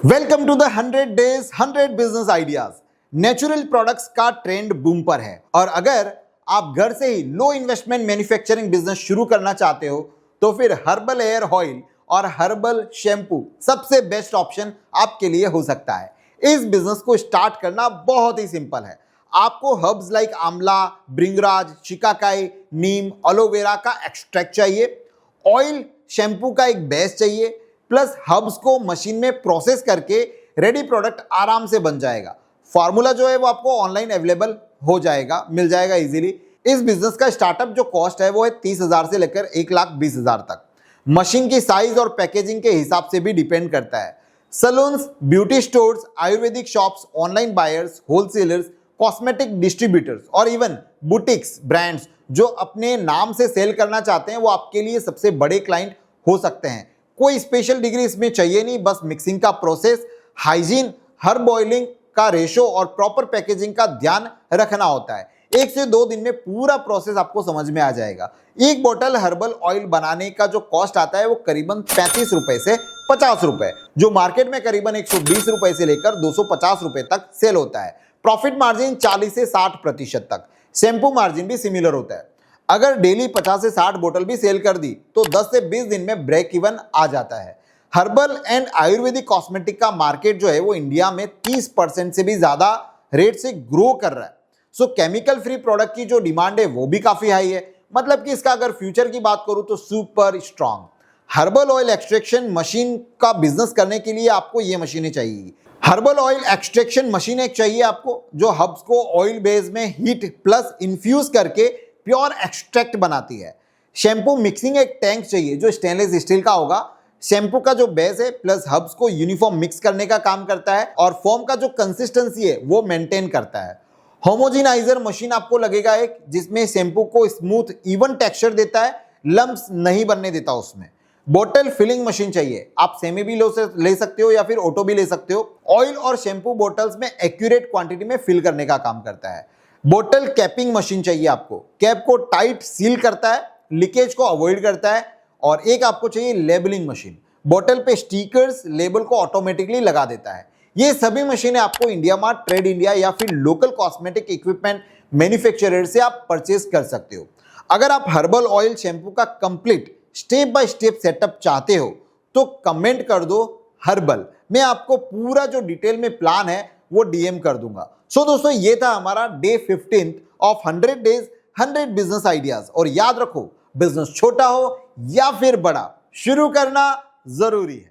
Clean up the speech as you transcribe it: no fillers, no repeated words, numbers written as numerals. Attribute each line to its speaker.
Speaker 1: Welcome to the 100 days 100 business ideas. Natural products का trend boom पर है और अगर आप घर से ही लो इन्वेस्टमेंट मैन्युफैक्चरिंग बिजनेस शुरू करना चाहते हो तो फिर हर्बल हेयर ऑयल और हर्बल शैम्पू सबसे बेस्ट ऑप्शन आपके लिए हो सकता है। इस बिजनेस को स्टार्ट करना बहुत ही सिंपल है। आपको हर्ब्स लाइक आंवला, भृंगराज, शिकाकाई, नीम, एलोवेरा का एक्सट्रैक्ट चाहिए, ऑयल शैम्पू का एक बेस चाहिए, प्लस हर्ब्स को मशीन में प्रोसेस करके रेडी प्रोडक्ट आराम से बन जाएगा। फार्मूला जो है वो आपको ऑनलाइन अवेलेबल हो जाएगा, मिल जाएगा इजीली। इस बिजनेस का स्टार्टअप जो कॉस्ट है वो है 30,000 से लेकर 1,20,000 तक। मशीन की साइज और पैकेजिंग के हिसाब से भी डिपेंड करता है। Salons, beauty stores, Ayurvedic shops, online buyers, wholesalers, cosmetic distributors और इवन बुटीक्स ब्रांड्स जो अपने नाम से सेल करना चाहते हैं वो आपके लिए सबसे बड़े क्लाइंट हो सकते हैं। कोई स्पेशल डिग्री इसमें चाहिए नहीं, बस मिक्सिंग का प्रोसेस, हाइजीन, हर बॉइलिंग का रेशो और प्रॉपर पैकेजिंग का ध्यान रखना होता है। 1 से 2 दिन में पूरा प्रोसेस आपको समझ में आ जाएगा। एक बोतल हर्बल ऑयल बनाने का जो कॉस्ट आता है वो करीबन 35 रुपए से 50 रुपए, जो मार्केट में करीबन 120 रुपए से लेकर 250 रुपए तक सेल होता है। प्रॉफिट मार्जिन 40 से 60% तक। शैम्पू मार्जिन भी सिमिलर होता है। अगर डेली 50 से 60 बोतल भी सेल कर दी तो 10 से 20 दिन में ब्रेक इवन आ जाता है। हर्बल एंड आयुर्वेदिक कॉस्मेटिक का मार्केट जो है वो इंडिया में 30% से भी ज्यादा रेट से ग्रो कर रहा है। सो केमिकल फ्री प्रोडक्ट की जो डिमांड है वो भी काफी हाई है। मतलब कि इसका अगर फ्यूचर की बात करूं तो super strong. Herbal oil extraction machine का बिजनेस करने के लिए आपको ये मशीनें चाहिए। हर्बल ऑयल एक्सट्रैक्शन मशीन एक चाहिए आपको जो हर्ब्स को ऑयल बेस में हीट प्लस इन्फ्यूज करके प्योर एक्सट्रैक्ट बनाती है। शैम्पू मिक्सिंग एक टैंक चाहिए जो स्टेनलेस स्टील का होगा। शैम्पू का जो बेस है प्लस हर्ब्स को यूनिफॉर्म मिक्स करने का काम करता है और फॉर्म का जो कंसिस्टेंसी है वो मेंटेन करता है। होमोजेनाइजर मशीन आपको लगेगा एक, जिसमें शैम्पू को स्मूथ इवन टेक्सचर देता है, लम्प्स नहीं बनने देता उसमें। बोतल फिलिंग मशीन चाहिए, आप सेमी भी ले सकते हो या फिर ऑटो भी ले सकते हो। ऑयल और शैम्पू बोटल्स में एक्यूरेट क्वांटिटी में फिल करने का काम करता है। बोतल कैपिंग मशीन चाहिए आपको, कैप को टाइट सील करता है, लीकेज को अवॉइड करता है। और एक आपको चाहिए लेबलिंग मशीन, बोतल पे स्टिकर्स लेबल को ऑटोमेटिकली लगा देता है। ये सभी मशीनें आपको इंडिया मार्ट, ट्रेड इंडिया या फिर लोकल कॉस्मेटिक इक्विपमेंट मैन्युफैक्चरर से आप परचेज कर सकते हो। अगर आप हर्बल ऑयल शैम्पू का complete step by step setup चाहते हो तो कमेंट कर दो हर्बल, मैं आपको पूरा जो डिटेल में प्लान है वो डीएम कर दूंगा। सो दोस्तों, ये था हमारा day 15 of 100 days 100 business ideas. और याद रखो, बिजनेस छोटा हो या फिर बड़ा, शुरू करना जरूरी है।